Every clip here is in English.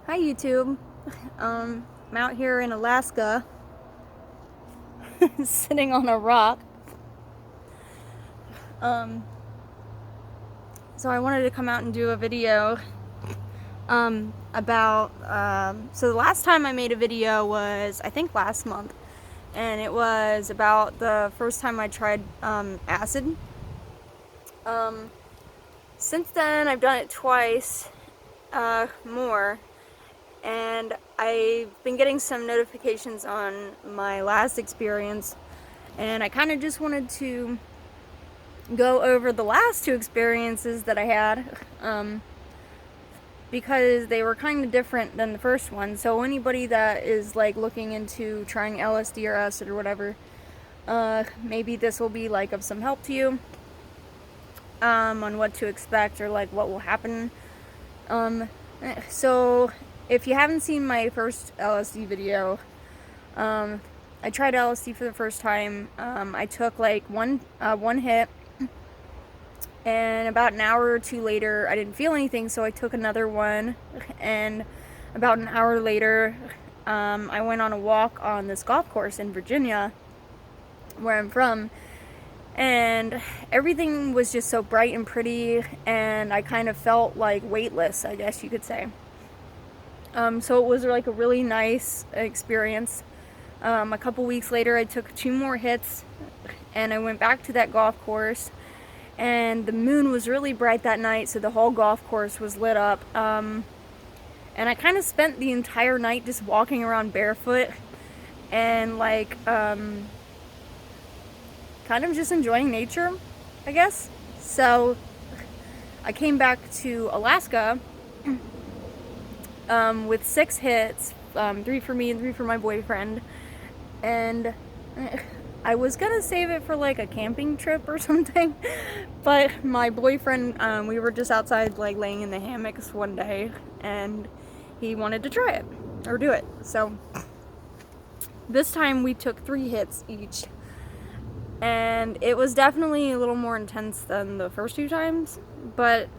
Hi YouTube. I'm out here in Alaska sitting on a rock. So I wanted to come out and do a video about so the last time I made a video was I think last month, and it was about the first time I tried acid. Since then I've done it twice more, and I've been getting some notifications on my last experience, and I kind of just wanted to go over the last two experiences that I had, because they were kind of different than the first one. So anybody that is like looking into trying LSD or acid or whatever, maybe this will be like of some help to you on what to expect or like what will happen. So if you haven't seen my first LSD video, I tried LSD for the first time. I took like one hit, and about an hour or two later I didn't feel anything, so I took another one, and about an hour later I went on a walk on this golf course in Virginia, where I'm from, and everything was just so bright and pretty, and I kind of felt like weightless, I guess you could say. So it was like a really nice experience. A couple weeks later I took 2 more hits, and I went back to that golf course, and the moon was really bright that night, so the whole golf course was lit up. And I kind of spent the entire night just walking around barefoot and like kind of just enjoying nature, I guess. So I came back to Alaska with 6 hits, 3 for me and 3 for my boyfriend, and I was gonna save it for like a camping trip or something, but my boyfriend, we were just outside like laying in the hammocks one day, and he wanted to try it or do it. So this time we took 3 hits each, and it was definitely a little more intense than the first 2 times, but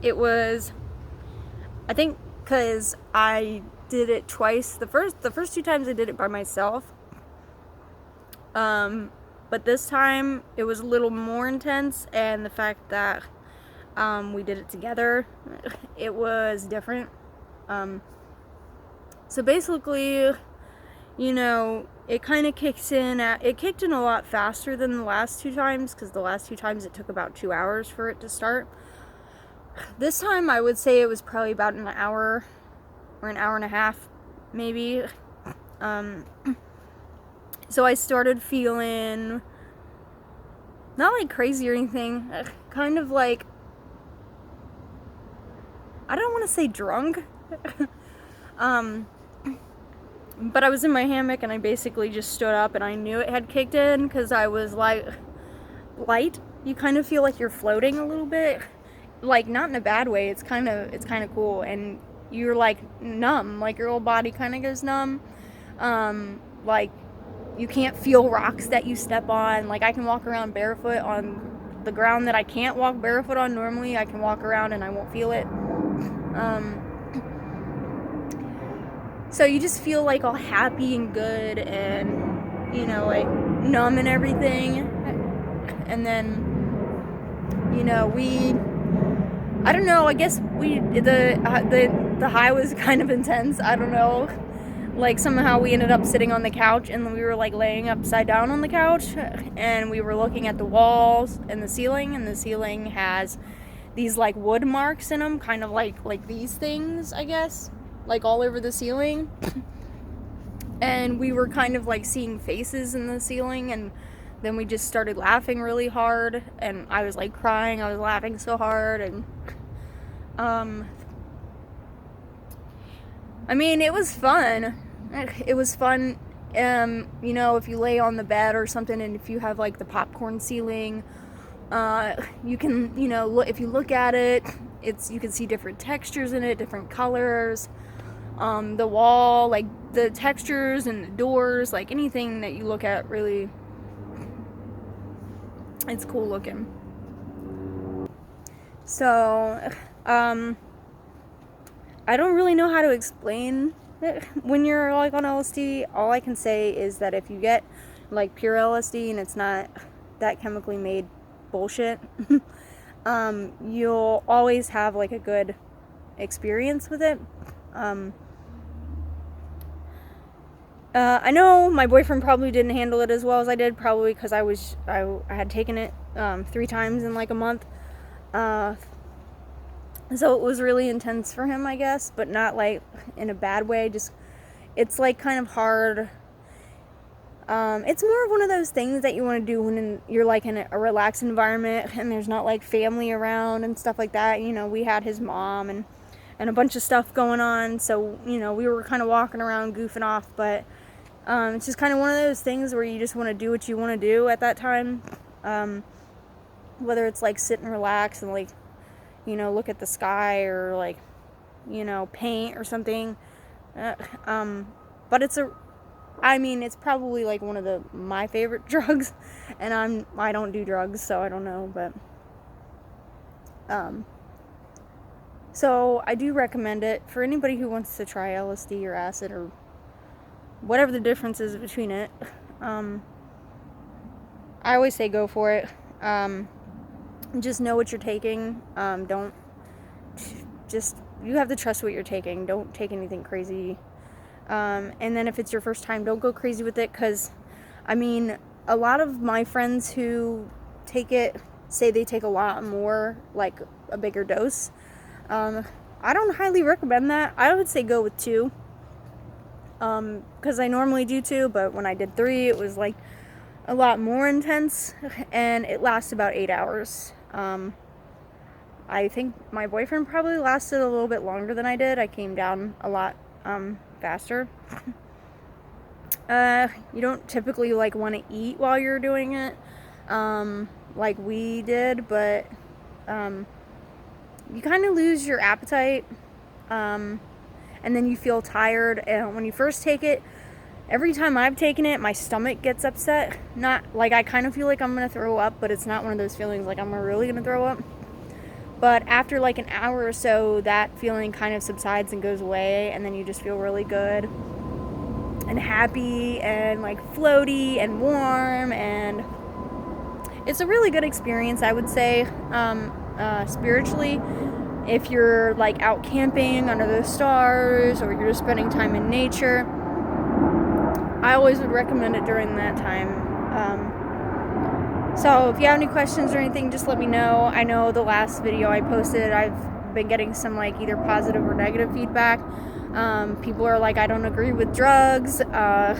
it was, I think, because I did it twice. The first 2 times I did it by myself. But this time it was a little more intense, and the fact that we did it together, it was different. So basically, you know, it kind of kicked in a lot faster than the last 2 times, because the last 2 times it took about 2 hours for it to start. This time I would say it was probably about an hour or an hour and a half, maybe. So I started feeling not like crazy or anything, kind of like, I don't want to say drunk, but I was in my hammock and I basically just stood up, and I knew it had kicked in because I was like light. You kind of feel like you're floating a little bit, like not in a bad way. It's kind of cool, and you're like numb, like your whole body kind of goes numb. Like you can't feel rocks that you step on. Like I can walk around barefoot on the ground that I can't walk barefoot on normally. I can walk around and I won't feel it. So you just feel like all happy and good, and you know, like numb and everything. And then, you know, I don't know, I guess the high was kind of intense. I don't know. Like somehow we ended up sitting on the couch, and we were like laying upside down on the couch, and we were looking at the walls and the ceiling has these like wood marks in them, kind of like these things, I guess, like all over the ceiling. And we were kind of like seeing faces in the ceiling, and then we just started laughing really hard, and I was like crying. I was laughing so hard, and I mean, it was fun. It was fun, you know, if you lay on the bed or something, and if you have like the popcorn ceiling, you can, you know, if you look at it, you can see different textures in it, different colors. The wall, like the textures and the doors, like anything that you look at, really, it's cool looking. So, I don't really know how to explain it when you're like on LSD. All I can say is that if you get like pure LSD and it's not that chemically made bullshit, you'll always have like a good experience with it. I know my boyfriend probably didn't handle it as well as I did, probably because I had taken it 3 times in like a month. So it was really intense for him, I guess, but not like in a bad way. Just, it's like kind of hard. It's more of one of those things that you want to do when you're like in a relaxed environment and there's not like family around and stuff like that. You know, we had his mom and a bunch of stuff going on, so you know, we were kind of walking around goofing off, but it's just kind of one of those things where you just want to do what you want to do at that time, whether it's like sit and relax and like, you know, look at the sky or like, you know, paint or something. But it's it's probably like one of my favorite drugs, and I don't do drugs, so I don't know, but so I do recommend it for anybody who wants to try LSD or acid or whatever the difference is between it. I always say go for it. Just know what you're taking. You have to trust what you're taking. Don't take anything crazy. And then if it's your first time, don't go crazy with it, because, a lot of my friends who take it say they take a lot more, like a bigger dose. I don't highly recommend that. I would say go with 2. Because I normally do 2, but when I did 3, it was like a lot more intense, and it lasts about 8 hours. I think my boyfriend probably lasted a little bit longer than I did. I came down a lot faster. You don't typically like want to eat while you're doing it, like we did, but you kind of lose your appetite, and then you feel tired. And when you first take it, every time I've taken it, my stomach gets upset. Not like I kind of feel like I'm gonna throw up, but it's not one of those feelings like I'm really gonna throw up. But after like an hour or so, that feeling kind of subsides and goes away, and then you just feel really good and happy and like floaty and warm, and it's a really good experience, I would say, spiritually. If you're like out camping under the stars, or you're just spending time in nature, I always would recommend it during that time. So if you have any questions or anything, just let me know. I know the last video I posted, I've been getting some like either positive or negative feedback. People are like, I don't agree with drugs. I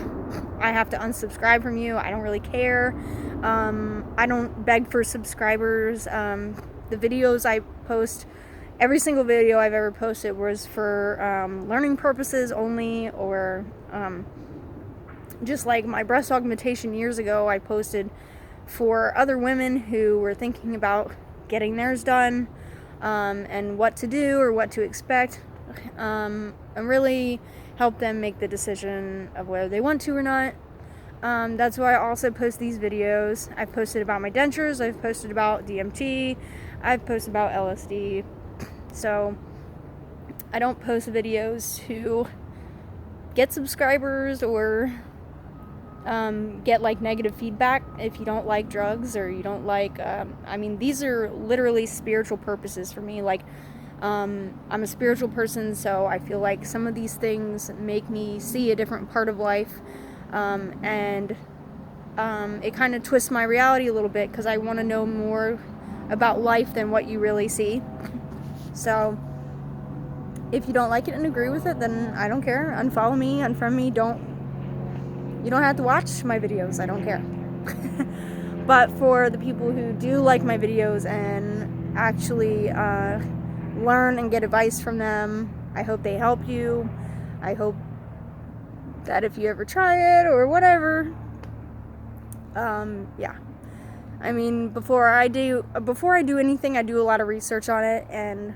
have to unsubscribe from you. I don't really care. I don't beg for subscribers. The videos I post, every single video I've ever posted was for learning purposes only, or just like my breast augmentation years ago, I posted for other women who were thinking about getting theirs done, and what to do or what to expect, and really help them make the decision of whether they want to or not. That's why I also post these videos. I've posted about my dentures, I've posted about DMT, I've posted about LSD. So I don't post videos to get subscribers or get like negative feedback if you don't like drugs, or you don't like these are literally spiritual purposes for me. Like I'm a spiritual person, so I feel like some of these things make me see a different part of life, and it kind of twists my reality a little bit, because I want to know more about life than what you really see. So if you don't like it and agree with it, then I don't care. Unfollow me, unfriend me. You don't have to watch my videos. I don't care. But for the people who do like my videos and actually learn and get advice from them, I hope they help you. I hope that if you ever try it or whatever, yeah. Before I do anything, I do a lot of research on it, and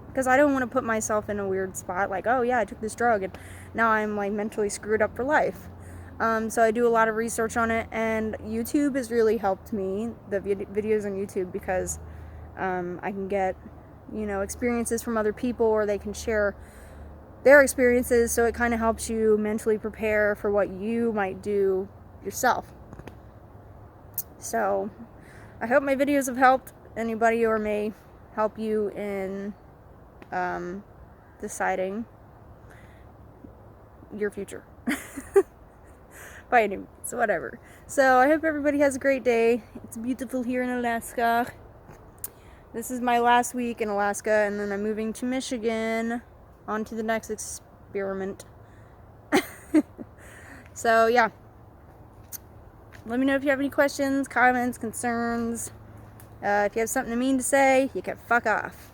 because I don't want to put myself in a weird spot, like, oh yeah, I took this drug and now I'm like mentally screwed up for life. So I do a lot of research on it, and YouTube has really helped me, the videos on YouTube, because I can get, you know, experiences from other people, or they can share their experiences, so it kind of helps you mentally prepare for what you might do yourself. So I hope my videos have helped anybody, or may help you in deciding your future. By any means, whatever. So I hope everybody has a great day. It's beautiful here in Alaska. This is my last week in Alaska, and then I'm moving to Michigan on to the next experiment. So yeah, let me know if you have any questions, comments, concerns. If you have something mean to say, you can fuck off.